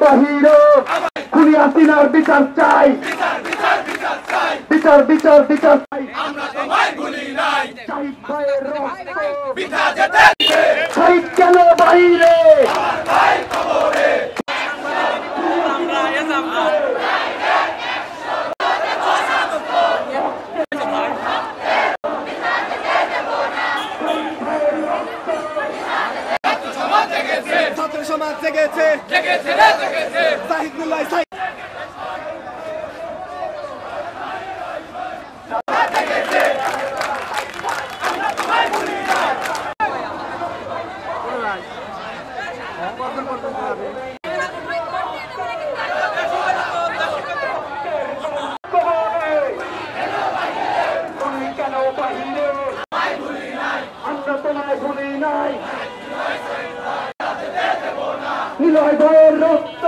বাহিরে খুনি হাসিনার বিচার চাই, বিচার বিচার বিচার চাই। শহীদ ভাইয়ের রক্ত শহীদ কেন বাহিরে? ছাত্র সমাজ জেগেছে, জাহিদুল্লাহ নিলয় ভাইয়ের রক্ত